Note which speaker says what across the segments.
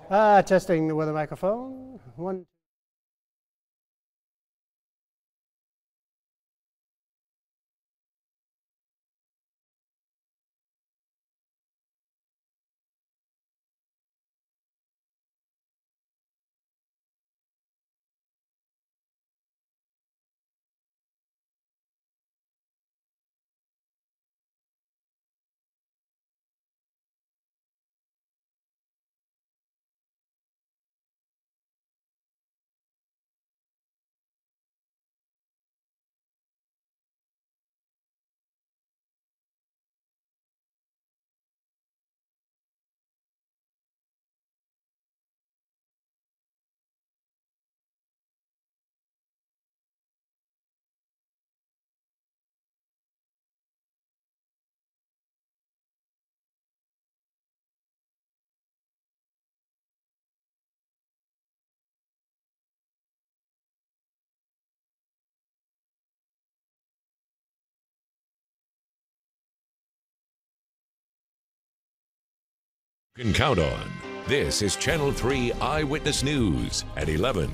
Speaker 1: Testing the weather microphone. One.
Speaker 2: You can count on. This is Channel 3 Eyewitness News at 11.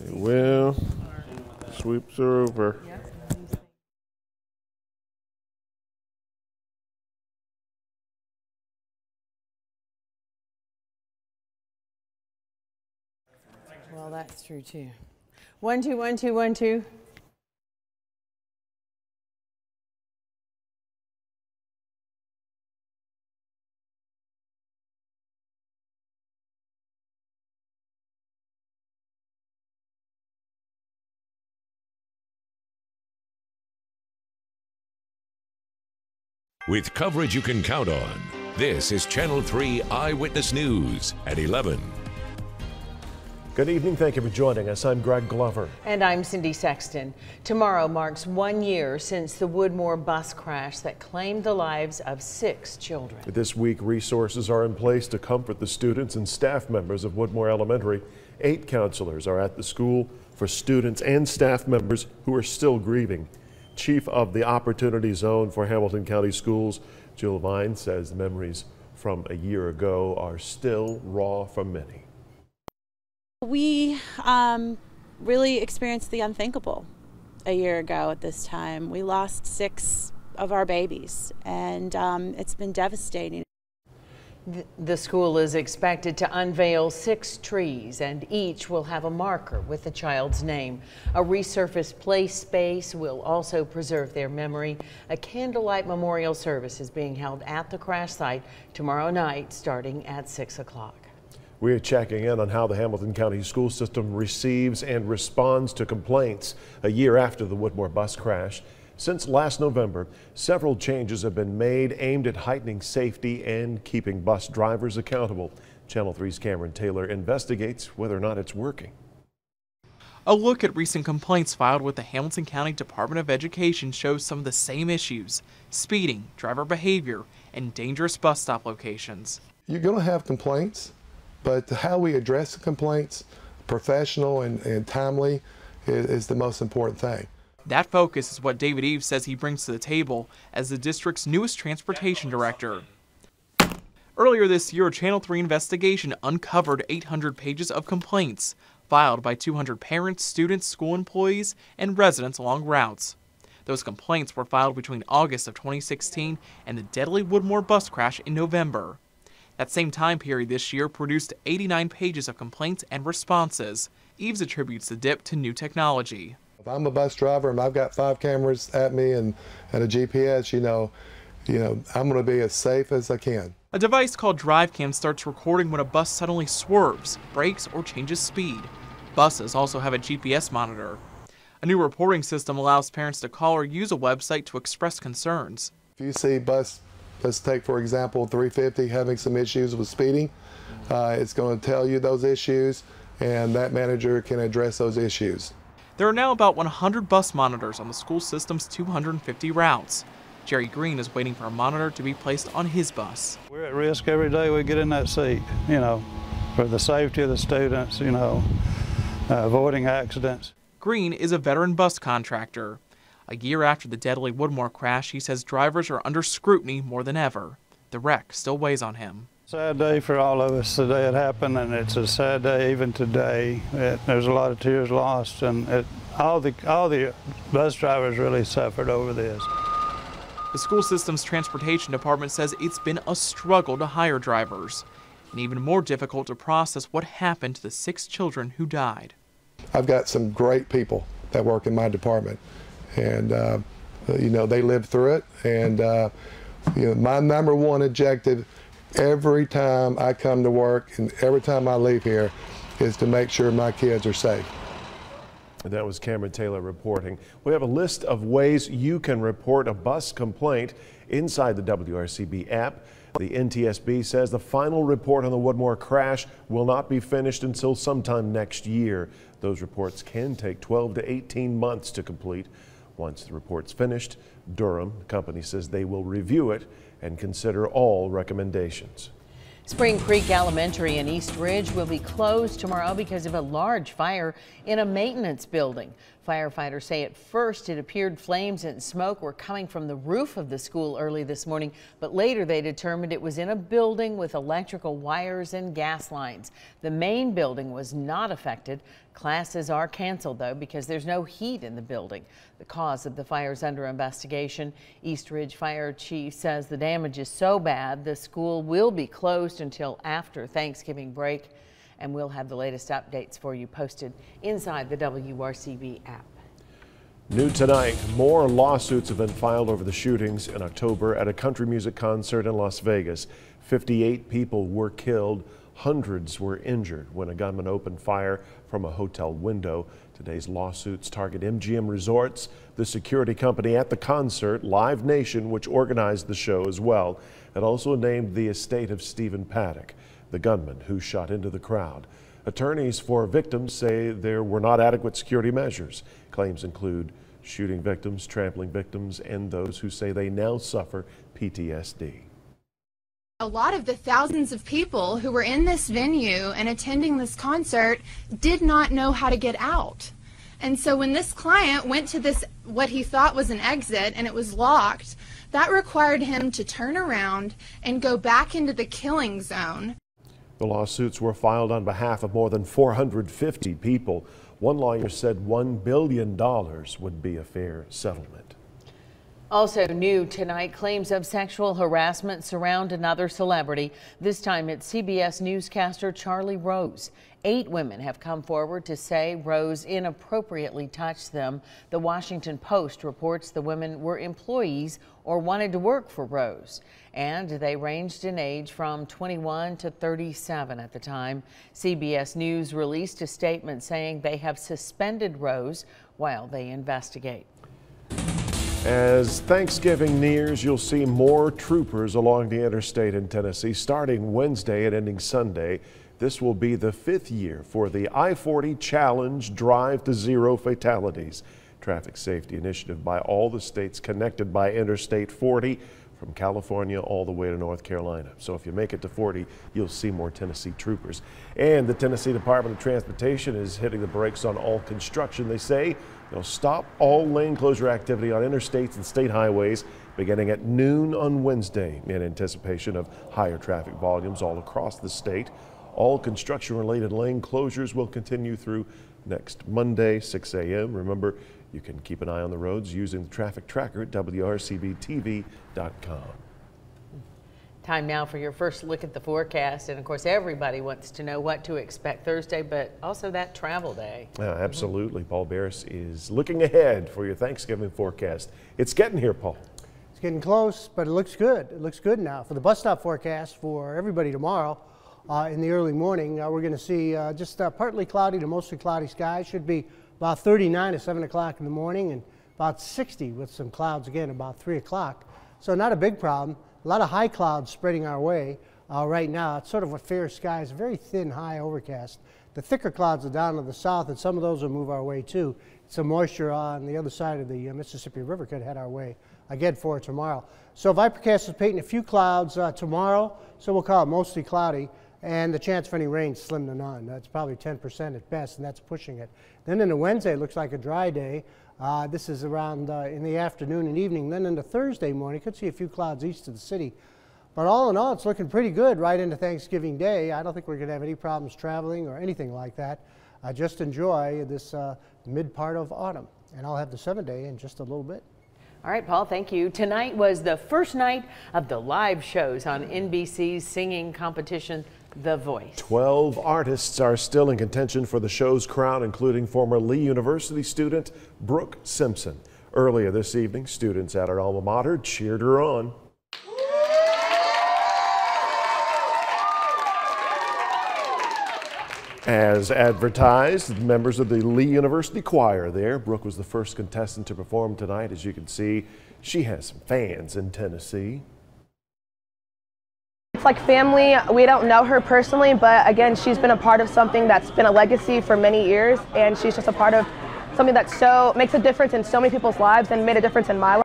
Speaker 3: Well, sweeps are over.
Speaker 4: Well, that's true too. 1 2 1 2 1 2.
Speaker 2: With coverage you can count on, this is Channel 3 Eyewitness News at 11.
Speaker 5: Good evening. Thank you for joining us. I'm Greg Glover.
Speaker 4: And I'm Cindy Sexton. Tomorrow marks 1 year since the Woodmoor bus crash that claimed the lives of 6 children.
Speaker 5: This week, resources are in place to comfort the students and staff members of Woodmoor Elementary. 8 counselors are at the school for students and staff members who are still grieving. Chief of the Opportunity Zone for Hamilton County Schools, Jill Vine, says the memories from a year ago are still raw for many.
Speaker 6: We really experienced the unthinkable a year ago at this time. We lost 6 of our babies, and it's been devastating.
Speaker 4: The school is expected to unveil 6 trees, and each will have a marker with the child's name. A resurfaced play space will also preserve their memory. A candlelight memorial service is being held at the crash site tomorrow night starting at 6 o'clock.
Speaker 5: We're checking in on how the Hamilton County school system receives and responds to complaints a year after the Woodmoor bus crash. Since last November, several changes have been made aimed at heightening safety and keeping bus drivers accountable. Channel 3's Cameron Taylor investigates whether or not it's working.
Speaker 7: A look at recent complaints filed with the Hamilton County Department of Education shows some of the same issues: speeding, driver behavior, and dangerous bus stop locations.
Speaker 8: You're going to have complaints, but how we address the complaints, professional and timely, is the most important thing.
Speaker 7: That focus is what David Eves says he brings to the table as the district's newest transportation director. Earlier this year, a Channel 3 investigation uncovered 800 pages of complaints filed by 200 parents, students, school employees, and residents along routes. Those complaints were filed between August of 2016 and the deadly Woodmoor bus crash in November. That same time period this year produced 89 pages of complaints and responses. Eves attributes the dip to new technology.
Speaker 8: If I'm a bus driver and I've got 5 cameras at me and a GPS, I'm going to be as safe as I can.
Speaker 7: A device called DriveCam starts recording when a bus suddenly swerves, brakes, or changes speed. Buses also have a GPS monitor. A new reporting system allows parents to call or use a website to express concerns.
Speaker 8: If you see bus, let's take for example 350 having some issues with speeding, it's going to tell you those issues, and that manager can address those issues.
Speaker 7: There are now about 100 bus monitors on the school system's 250 routes. Jerry Green is waiting for a monitor to be placed on his bus.
Speaker 9: We're at risk every day we get in that seat, for the safety of the students, avoiding accidents.
Speaker 7: Green is a veteran bus contractor. A year after the deadly Woodmoor crash, he says drivers are under scrutiny more than ever. The wreck still weighs on him.
Speaker 9: Sad day for all of us the day it happened, and it's a sad day even today. There's a lot of tears lost, and all the bus drivers really suffered over this.
Speaker 7: The school system's transportation department says it's been a struggle to hire drivers, and even more difficult to process what happened to the 6 children who died.
Speaker 8: I've got some great people that work in my department, and they lived through it. And my number one objective every time I come to work and every time I leave here is to make sure my kids are safe.
Speaker 5: And that was Cameron Taylor reporting. We have a list of ways you can report a bus complaint inside the WRCB app. The NTSB says the final report on the Woodmoor crash will not be finished until sometime next year. Those reports can take 12 to 18 months to complete. Once the report's finished, Durham, the company, says they will review it and consider all recommendations.
Speaker 4: Spring Creek Elementary in East Ridge will be closed tomorrow because of a large fire in a maintenance building. Firefighters say at first it appeared flames and smoke were coming from the roof of the school early this morning, but later they determined it was in a building with electrical wires and gas lines. The main building was not affected. Classes are canceled, though, because there's no heat in the building. The cause of the fire is under investigation. East Ridge Fire Chief says the damage is so bad the school will be closed until after Thanksgiving break. And we'll have the latest updates for you posted inside the WRCB app.
Speaker 5: New tonight, more lawsuits have been filed over the shootings in October at a country music concert in Las Vegas. 58 people were killed. Hundreds were injured when a gunman opened fire from a hotel window. Today's lawsuits target MGM Resorts, the security company at the concert, Live Nation, which organized the show as well, and also named the estate of Stephen Paddock, the gunman who shot into the crowd. Attorneys for victims say there were not adequate security measures. Claims include shooting victims, trampling victims, and those who say they now suffer PTSD.
Speaker 10: A lot of the thousands of people who were in this venue and attending this concert did not know how to get out. And so when this client went to this, what he thought was an exit, and it was locked, that required him to turn around and go back into the killing zone.
Speaker 5: The lawsuits were filed on behalf of more than 450 people. One lawyer said $1 billion would be a fair settlement.
Speaker 4: Also new tonight, claims of sexual harassment surround another celebrity. This time it's CBS newscaster Charlie Rose. 8 women have come forward to say Rose inappropriately touched them. The Washington Post reports the women were employees or wanted to work for Rose, and they ranged in age from 21 to 37 at the time. CBS News released a statement saying they have suspended Rose while they investigate.
Speaker 5: As Thanksgiving nears, you'll see more troopers along the interstate in Tennessee starting Wednesday and ending Sunday. This will be the 5th year for the I-40 Challenge Drive to Zero Fatalities traffic safety initiative by all the states connected by Interstate 40 from California all the way to North Carolina. So if you make it to 40, you'll see more Tennessee troopers. And the Tennessee Department of Transportation is hitting the brakes on all construction. They say they'll stop all lane closure activity on interstates and state highways beginning at noon on Wednesday in anticipation of higher traffic volumes all across the state. All construction-related lane closures will continue through next Monday, 6 a.m. Remember, you can keep an eye on the roads using the traffic tracker at WRCBTV.com.
Speaker 4: Time now for your first look at the forecast. And of course, everybody wants to know what to expect Thursday, but also that travel day.
Speaker 5: Yeah, absolutely. Paul Barris is looking ahead for your Thanksgiving forecast. It's getting here, Paul.
Speaker 1: It's getting close, but it looks good. It looks good now. For the bus stop forecast for everybody tomorrow, in the early morning, we're going to see just partly cloudy to mostly cloudy skies. Should be about 39 at 7 o'clock in the morning and about 60 with some clouds again about 3 o'clock. So not a big problem. A lot of high clouds spreading our way right now. It's sort of a fair skies, very thin high overcast. The thicker clouds are down to the south, and some of those will move our way too. Some moisture on the other side of the Mississippi River could head our way again for tomorrow. So Vipercast is painting a few clouds tomorrow, so we'll call it mostly cloudy. And the chance for any rain is slim to none. That's probably 10% at best, and that's pushing it. Then into Wednesday, it looks like a dry day. This is around in the afternoon and evening. Then into Thursday morning, could see a few clouds east of the city. But all in all, it's looking pretty good right into Thanksgiving Day. I don't think we're going to have any problems traveling or anything like that. Just enjoy this mid part of autumn. And I'll have the 7-day in just a little bit.
Speaker 4: All right, Paul, thank you. Tonight was the first night of the live shows on NBC's singing competition, The Voice.
Speaker 5: 12 artists are still in contention for the show's crown, including former Lee University student Brooke Simpson. Earlier this evening, students at her alma mater cheered her on. As advertised, members of the Lee University choir there. Brooke was the first contestant to perform tonight. As you can see, she has some fans in Tennessee.
Speaker 11: It's like family. We don't know her personally, but again, she's been a part of something that's been a legacy for many years, and she's just a part of something that makes a difference in so many people's lives and made a difference in my life.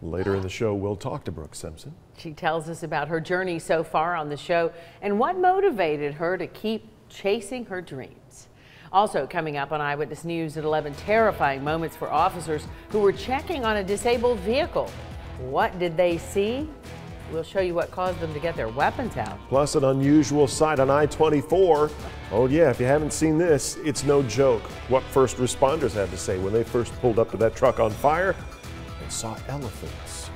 Speaker 5: Later in the show, we'll talk to Brooke Simpson.
Speaker 4: She tells us about her journey so far on the show and what motivated her to keep chasing her dreams. Also coming up on Eyewitness News at 11, terrifying moments for officers who were checking on a disabled vehicle. What did they see? We'll show you what caused them to get their weapons out.
Speaker 5: Plus an unusual sight on I-24. Oh yeah, if you haven't seen this, it's no joke. What first responders had to say when they first pulled up to that truck on fire and saw elephants.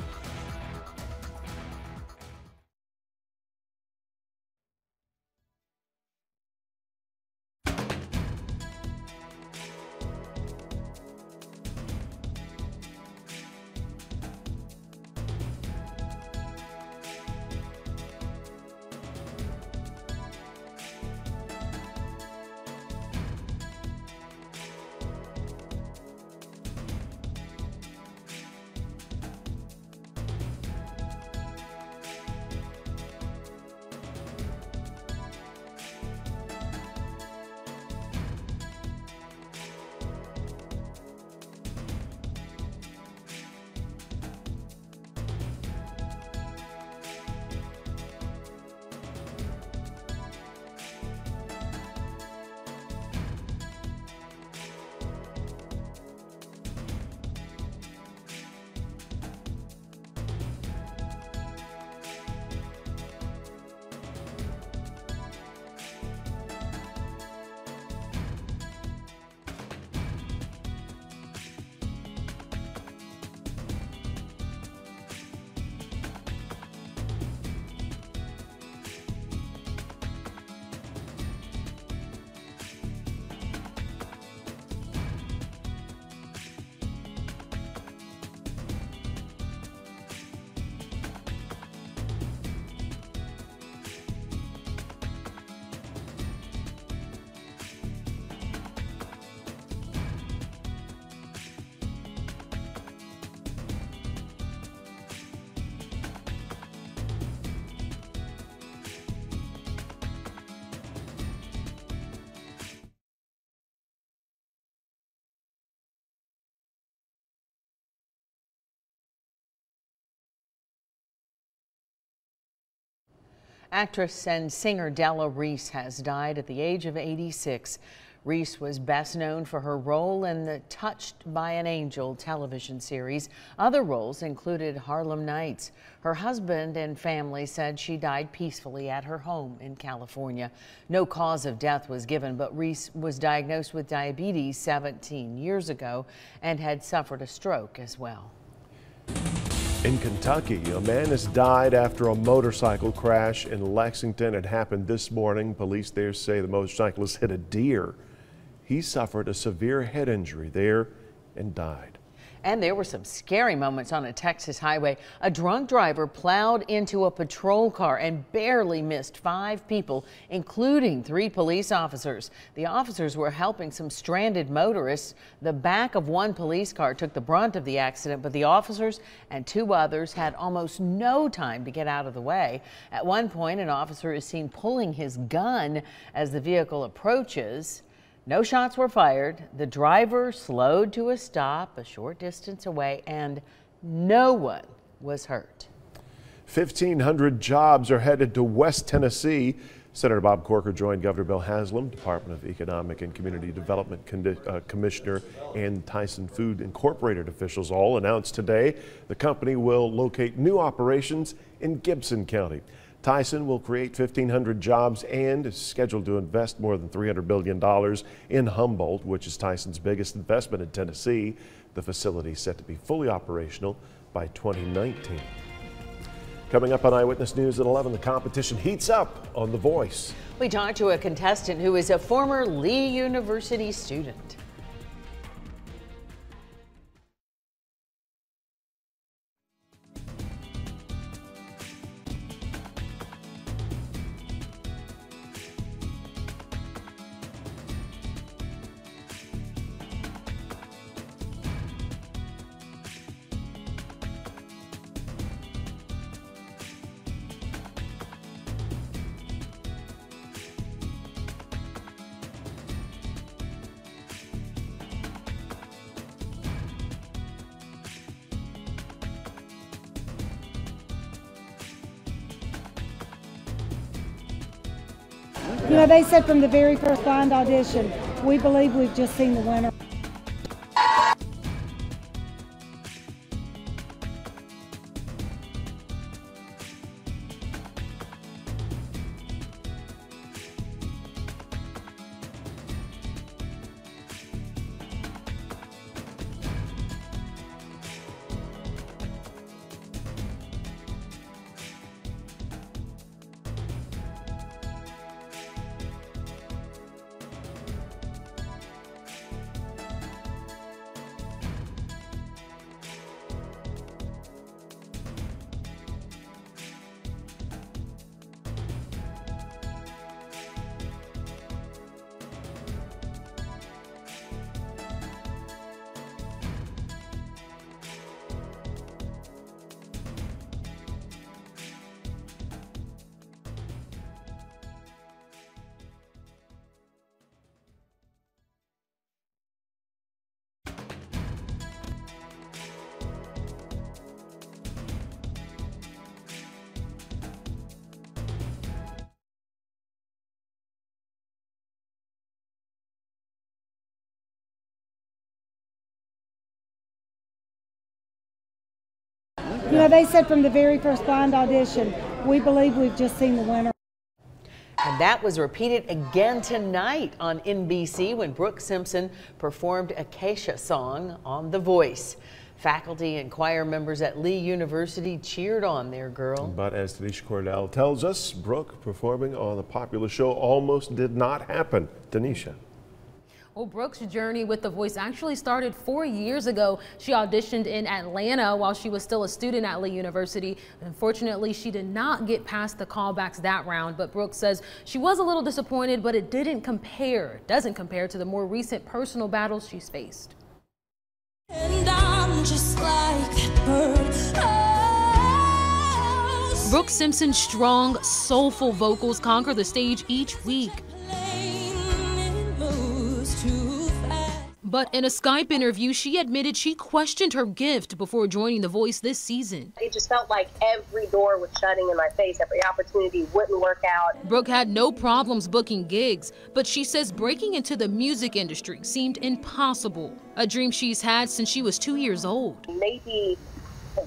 Speaker 4: Actress and singer Della Reese has died at the age of 86. Reese was best known for her role in the Touched by an Angel television series. Other roles included Harlem Nights. Her husband and family said she died peacefully at her home in California. No cause of death was given, but Reese was diagnosed with diabetes 17 years ago and had suffered a stroke as well.
Speaker 5: In Kentucky, a man has died after a motorcycle crash in Lexington. It happened this morning. Police there say the motorcyclist hit a deer. He suffered a severe head injury there and died.
Speaker 4: And there were some scary moments on a Texas highway. A drunk driver plowed into a patrol car and barely missed 5 people, including 3 police officers. The officers were helping some stranded motorists. The back of one police car took the brunt of the accident, but the officers and 2 others had almost no time to get out of the way. At one point, an officer is seen pulling his gun as the vehicle approaches. No shots were fired. The driver slowed to a stop a short distance away, and no one was hurt. 1,500 jobs are headed to West Tennessee. Senator Bob Corker joined Governor Bill Haslam, Department of Economic and Community Development Commissioner, and Tyson Foods Incorporated officials all announced today the company will locate new operations in Gibson County. Tyson will create 1,500 jobs and is scheduled to invest more than $300 billion in Humboldt, which is Tyson's biggest investment in Tennessee. The facility is set to be fully operational by 2019. Coming up on Eyewitness News at 11, the competition heats up on The Voice. We talked to a contestant who is a former Lee University student.
Speaker 12: You know, they said from the very first blind audition, we believe we've just seen the winner. You know, they said from the very first blind audition, we believe we've just seen the winner.
Speaker 4: And that was repeated again tonight on NBC when Brooke Simpson performed a Kesha song on The Voice. Faculty and choir members at Lee University cheered on their girl.
Speaker 5: But as Tanisha Cordell tells us, Brooke performing on the popular show almost did not happen. Tanisha.
Speaker 13: Well, Brooke's journey with The Voice actually started 4 years ago. She auditioned in Atlanta while she was still a student at Lee University. Unfortunately, she did not get past the callbacks that round, but Brooke says she was a little disappointed, but it doesn't compare to the more recent personal battles she's faced. And I'm just like that bird. Oh. Brooke Simpson's strong, soulful vocals conquer the stage each week. But in a Skype interview, she admitted she questioned her gift before joining The Voice this season.
Speaker 14: It just felt like every door was shutting in my face. Every opportunity wouldn't work out.
Speaker 13: Brooke had no problems booking gigs, but she says breaking into the music industry seemed impossible. A dream she's had since she was 2 years old.
Speaker 14: Maybe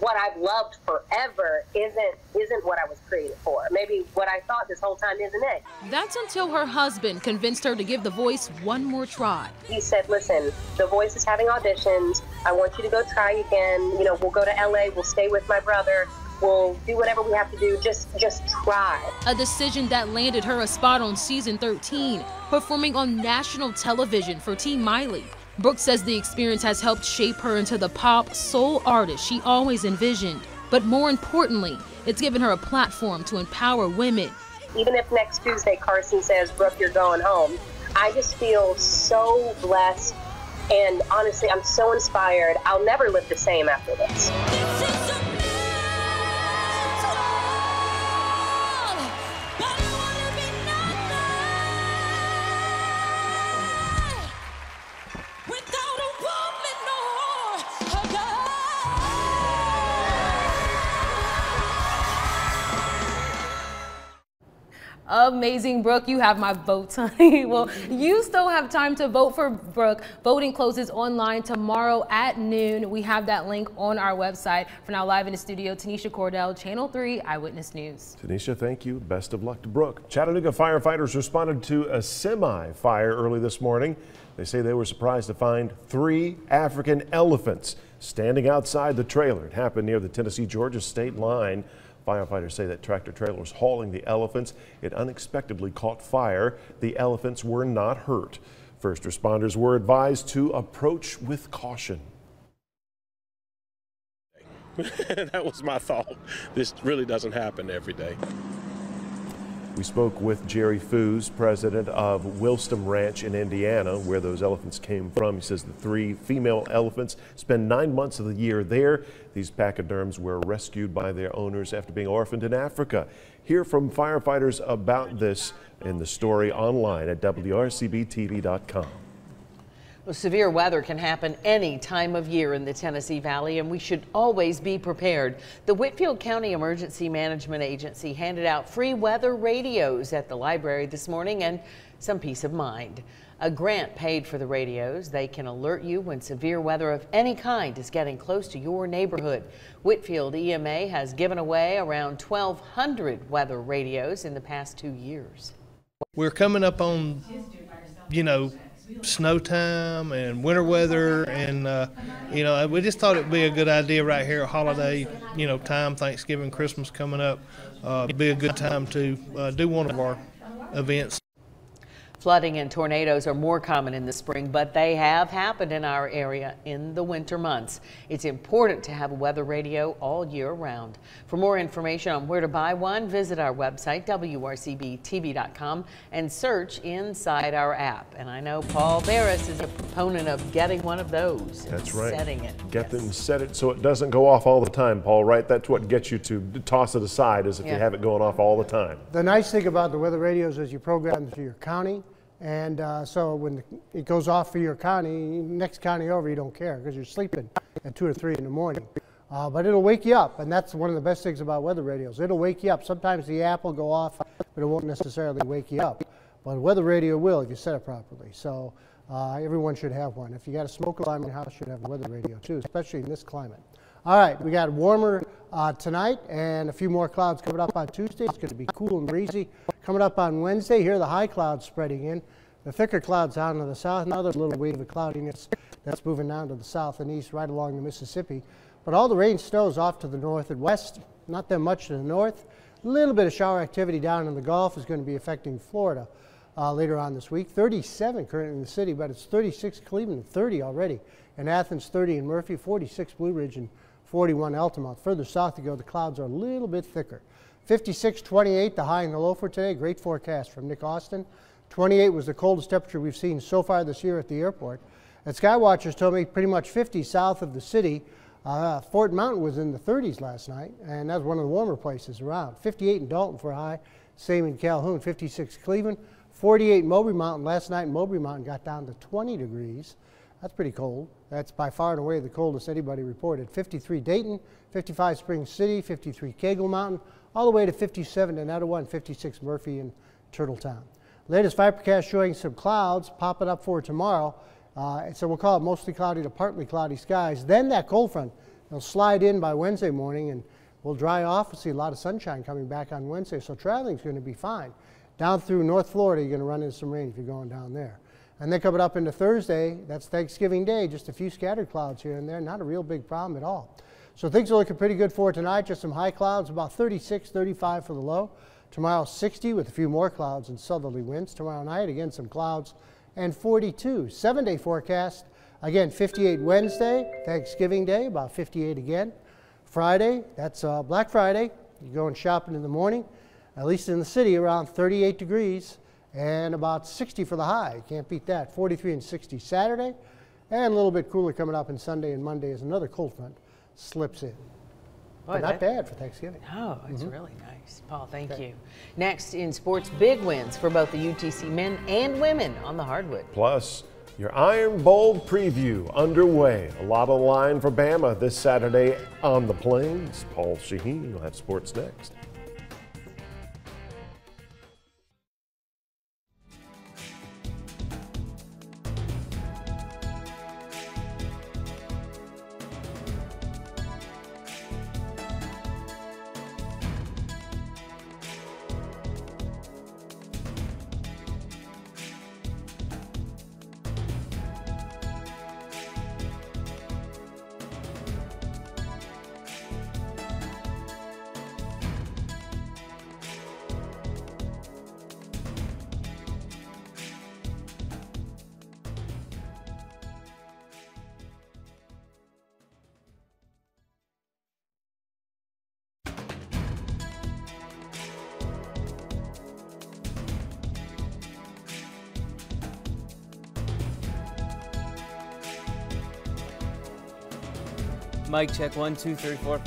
Speaker 14: what I've loved forever isn't what I was created for. Maybe what I thought this whole time isn't it.
Speaker 13: That's until her husband convinced her to give The Voice one more try.
Speaker 14: He said, listen, The Voice is having auditions. I want you to go try again. You know, we'll go to LA. We'll stay with my brother. We'll do whatever we have to do. Just try.
Speaker 13: A decision that landed her a spot on season 13, performing on national television for Team Miley. Brooke says the experience has helped shape her into the pop soul artist she always envisioned. But more importantly, it's given her a platform to empower women.
Speaker 14: Even if next Tuesday Carson says, Brooke, you're going home, I just feel so blessed. And honestly, I'm so inspired. I'll never live the same after this.
Speaker 13: Amazing, Brooke. You have my vote, honey. Well, you still have time to vote for Brooke. Voting closes online tomorrow at noon. We have that link on our website. For now, live in the studio, Tanisha Cordell, Channel 3 Eyewitness News.
Speaker 5: Tanisha, thank you. Best of luck to Brooke. Chattanooga firefighters responded to a semi-fire early this morning. They say they were surprised to find 3 African elephants standing outside the trailer. It happened near the Tennessee-Georgia state line. Firefighters say that tractor trailer was hauling the elephants. It unexpectedly caught fire. The elephants were not hurt. First responders were advised to approach with caution.
Speaker 15: That was my thought. This really doesn't happen every day.
Speaker 5: We spoke with Jerry Foods, president of Wilston Ranch in Indiana, where those elephants came from. He says the 3 female elephants spend 9 months of the year there. These pachyderms were rescued by their owners after being orphaned in Africa. Hear from firefighters about this in the story online at WRCBTV.com.
Speaker 4: Well, severe weather can happen any time of year in the Tennessee Valley, and we should always be prepared. The Whitfield County Emergency Management Agency handed out free weather radios at the library this morning and some peace of mind. A grant paid for the radios. They can alert you when severe weather of any kind is getting close to your neighborhood. Whitfield EMA has given away around 1,200 weather radios in the past 2 years.
Speaker 16: We're coming up on, snow time and winter weather, and we just thought it'd be a good idea right here at holiday time, Thanksgiving, Christmas coming up. It'd be a good time to do one of our events.
Speaker 4: Flooding and tornadoes are more common in the spring, but they have happened in our area in the winter months. It's important to have a weather radio all year round. For more information on where to buy one, visit our website, WRCBTV.com, and search inside our app. And I know Paul Barris is a proponent of getting one of those.
Speaker 5: That's right.
Speaker 4: Setting it.
Speaker 5: Get them, set it so it doesn't go off all the time, Paul, right? That's what gets you to toss it aside, is if you have it going off all the time.
Speaker 1: The nice thing about the weather radios is you program them to your county. And so when it goes off for your county, next county over, you don't care because you're sleeping at 2 or 3 in the morning. But it'll wake you up, and that's one of the best things about weather radios. It'll wake you up. Sometimes the app will go off, but it won't necessarily wake you up. But a weather radio will if you set it properly. So everyone should have one. If you got a smoke alarm in your house, you should have a weather radio too, especially in this climate. All right, we got warmer tonight and a few more clouds coming up on Tuesday. It's going to be cool and breezy. Coming up on Wednesday, here are the high clouds spreading in. The thicker clouds down to the south. Another little wave of cloudiness that's moving down to the south and east right along the Mississippi. But all the rain snows off to the north and west. Not that much to the north. A little bit of shower activity down in the Gulf is going to be affecting Florida later on this week. 37 currently in the city, but it's 36 Cleveland, 30 already. In Athens, 30 in Murphy, 46 Blue Ridge, and 41 Altamont. Further south you go, the clouds are a little bit thicker. 56, 28, the high and the low for today. Great forecast from Nick Austin. 28 was the coldest temperature we've seen so far this year at the airport. And Skywatchers told me pretty much 50 south of the city. Fort Mountain was in the 30s last night, and that's one of the warmer places around. 58 in Dalton for a high, same in Calhoun. 56 Cleveland, 48 Mowbray Mountain. Last night Mowbray Mountain got down to 20 degrees. That's pretty cold. That's by far and away the coldest anybody reported. 53 Dayton, 55 Spring City, 53 Cagle Mountain, all the way to 57 in Etowah and 56 Murphy and Turtletown. Latest Vipercast showing some clouds popping up for tomorrow. So we'll call it mostly cloudy to partly cloudy skies. Then that cold front will slide in by Wednesday morning and we'll dry off. We'll see a lot of sunshine coming back on Wednesday, so traveling's going to be fine. Down through North Florida, you're going to run into some rain if you're going down there. And then coming up into Thursday, that's Thanksgiving Day, just a few scattered clouds here and there, not a real big problem at all. So things are looking pretty good for tonight, just some high clouds, about 36, 35 for the low. Tomorrow 60 with a few more clouds and southerly winds. Tomorrow night, again, some clouds and 42. 7-day forecast, again, 58 Wednesday, Thanksgiving Day, about 58 again. Friday, that's Black Friday. You're going shopping in the morning, at least in the city, around 38 degrees. And about 60 for the high. Can't beat that. 43 and 60 Saturday. And a little bit cooler coming up on Sunday and Monday as another cold front slips in. But not bad for Thanksgiving.
Speaker 4: Oh, it's really nice. Paul, thank you. Next in sports, big wins for both the UTC men and women on the hardwood.
Speaker 5: Plus, your Iron Bowl preview underway. A lot on the line for Bama this Saturday on the Plains. Paul Shaheen will have sports next.
Speaker 17: Mic check, 1, 2, 3, 4.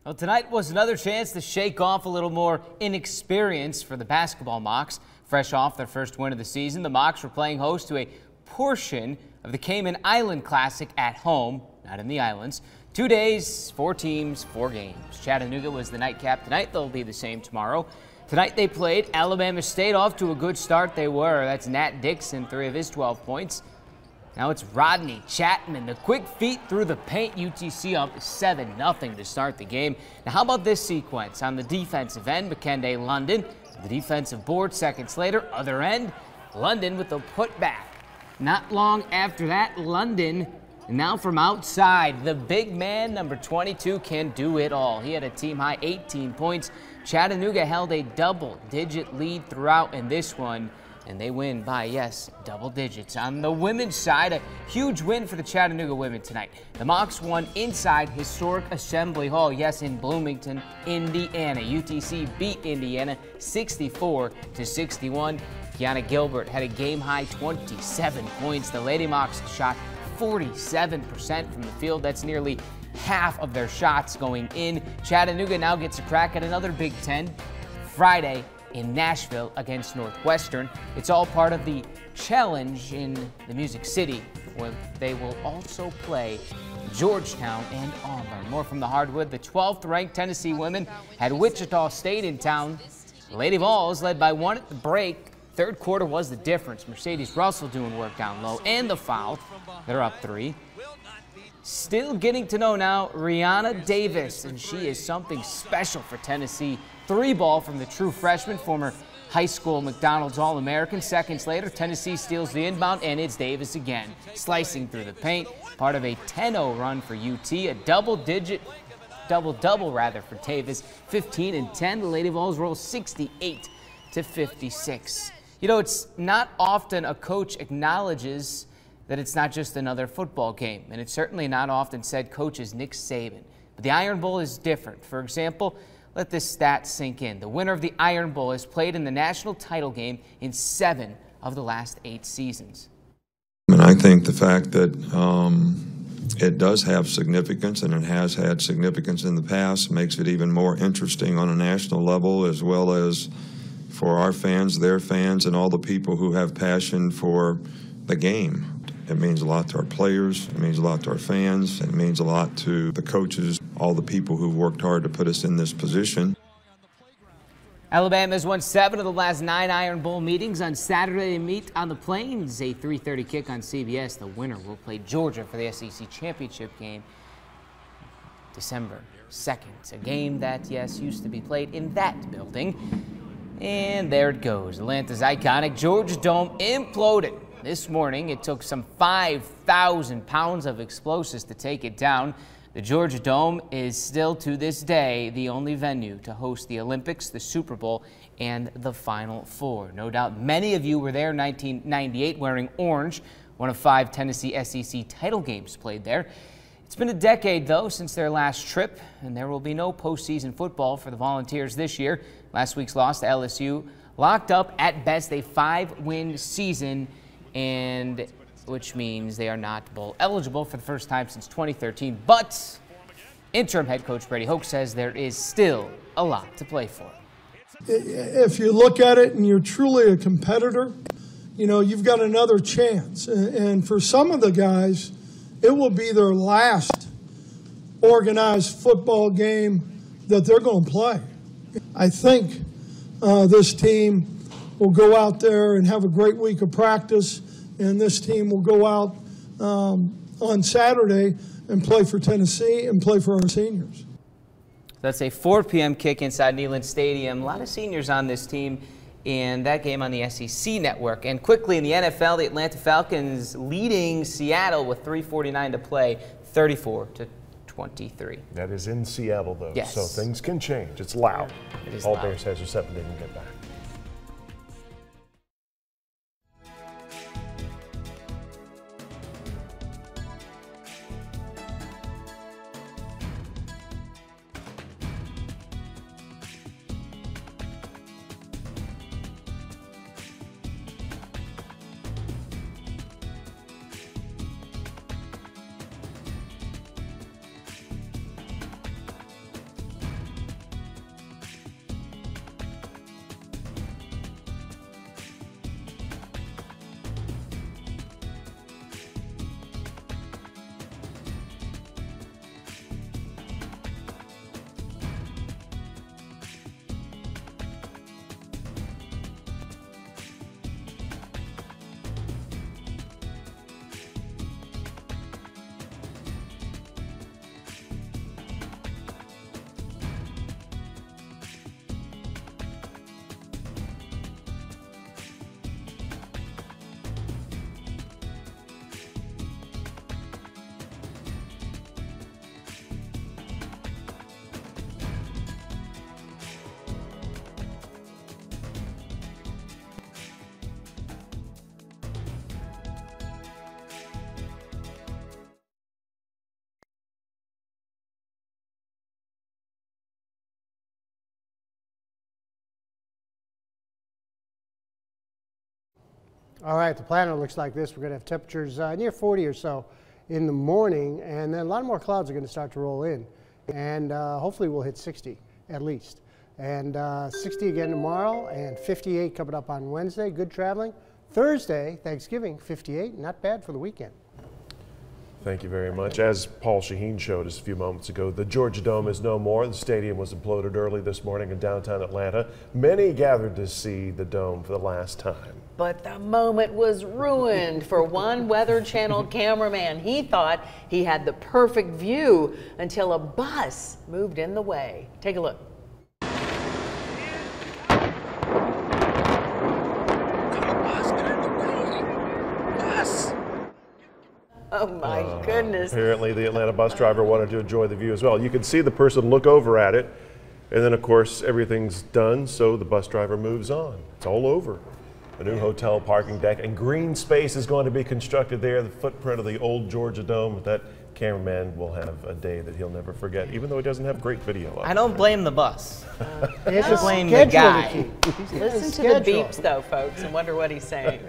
Speaker 17: Well, tonight was another chance to shake off a little more inexperience for the basketball Mocs. Fresh off their first win of the season, the Mocs were playing host to a portion of the Cayman Island Classic at home, not in the islands. 2 days, 4 teams, 4 games. Chattanooga was the nightcap tonight. They'll be the same tomorrow. Tonight they played Alabama State. Off to a good start they were. That's Nat Dixon, 3 of his 12 points. Now it's Rodney Chapman, the quick feet through the paint. UTC up 7-0 to start the game. Now how about this sequence? On the defensive end, Makende London. The defensive board seconds later, other end, London with the putback. Not long after that, London, now from outside, the big man, number 22, can do it all. He had a team-high 18 points. Chattanooga held a double-digit lead throughout in this one. and they win by, yes, double digits. On the women's side, a huge win for the Chattanooga women tonight. The Mocs won inside historic Assembly Hall, yes, in Bloomington, Indiana. UTC beat Indiana 64-61. Kiana Gilbert had a game-high 27 points. The Lady Mocs shot 47% from the field. That's nearly half of their shots going in. Chattanooga now gets a crack at another Big Ten Friday in Nashville against Northwestern. It's all part of the challenge in the Music City, where they will also play Georgetown and Auburn. More from the hardwood. The 12th-ranked Tennessee women had Wichita State in town. The Lady Vols led by 1 at the break. Third quarter was the difference. Mercedes Russell doing work down low, and the foul. They're up 3. Still getting to know now Rihanna Davis, and she is something special for Tennessee. 3-ball from the true freshman, former high school McDonald's All-American. Seconds later, Tennessee steals the inbound, and it's Davis again, slicing through the paint. Part of a 10-0 run for UT, a double-double for Davis, 15 and 10. The Lady Vols roll 68-56. You know, it's not often a coach acknowledges that it's not just another football game, and it's certainly not often said coach is Nick Saban. But the Iron Bowl is different. For example, let this stat sink in. The winner of the Iron Bowl has played in the national title game in 7 of the last 8 seasons.
Speaker 18: And I think the fact that it does have significance, and it has had significance in the past, makes it even more interesting on a national level, as well as for our fans, their fans, and all the people who have passion for the game. It means a lot to our players, it means a lot to our fans, it means a lot to the coaches, all the people who've worked hard to put us in this position.
Speaker 17: Alabama has won 7 of the last 9 Iron Bowl meetings. On Saturday, they meet on the Plains, a 3:30 kick on CBS. The winner will play Georgia for the SEC championship game December 2nd. A game that, yes, used to be played in that building. And there it goes. Atlanta's iconic Georgia Dome imploded. This morning, it took some 5,000 pounds of explosives to take it down. The Georgia Dome is still, to this day, the only venue to host the Olympics, the Super Bowl, and the Final Four. No doubt many of you were there in 1998 wearing orange, one of 5 Tennessee SEC title games played there. It's been a decade, though, since their last trip, and there will be no postseason football for the Volunteers this year. Last week's loss to LSU locked up, at best, a 5-win season, and which means they are not bowl eligible for the first time since 2013. But interim head coach Brady Hoke says there is still a lot to play for.
Speaker 19: If you look at it and you're truly a competitor, you know, you've got another chance. And for some of the guys, it will be their last organized football game that they're going to play. I think this team will go out there and have a great week of practice, and this team will go out on Saturday and play for Tennessee and play for our seniors.
Speaker 17: That's a 4 p.m. kick inside Neyland Stadium. A lot of seniors on this team, and that game on the SEC network. And quickly in the NFL, the Atlanta Falcons leading Seattle with 3:49 to play, 34-23.
Speaker 5: That is in Seattle, though,
Speaker 17: yes.
Speaker 5: So things can change. It's loud.
Speaker 17: It is
Speaker 5: All
Speaker 17: loud.
Speaker 5: Bears has are 7 they can get back.
Speaker 1: All right, the planner looks like this. We're going to have temperatures near 40 or so in the morning, and then a lot more clouds are going to start to roll in. And hopefully we'll hit 60 at least. And 60 again tomorrow, and 58 coming up on Wednesday. Good traveling. Thursday, Thanksgiving, 58. Not bad for the weekend.
Speaker 5: Thank you very much. As Paul Shaheen showed us a few moments ago, the Georgia Dome is no more. The stadium was imploded early this morning in downtown Atlanta. Many gathered to see the dome for the last time.
Speaker 4: But the moment was ruined for one Weather Channel cameraman. He thought he had the perfect view until a bus moved in the way. Take a look. Oh my goodness.
Speaker 5: Apparently the Atlanta bus driver wanted to enjoy the view as well. You can see the person look over at it, and then of course everything's done, so the bus driver moves on. It's all over. A new hotel parking deck and green space is going to be constructed there, the footprint of the old Georgia Dome. That cameraman will have a day that he'll never forget, even though he doesn't have great video of it.
Speaker 20: I don't blame the bus.
Speaker 4: I
Speaker 20: blame the guy.
Speaker 4: Listen to the beeps though, folks, and wonder what he's saying.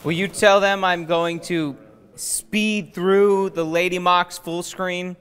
Speaker 20: Will you tell them I'm going to speed through the Lady Mox full screen?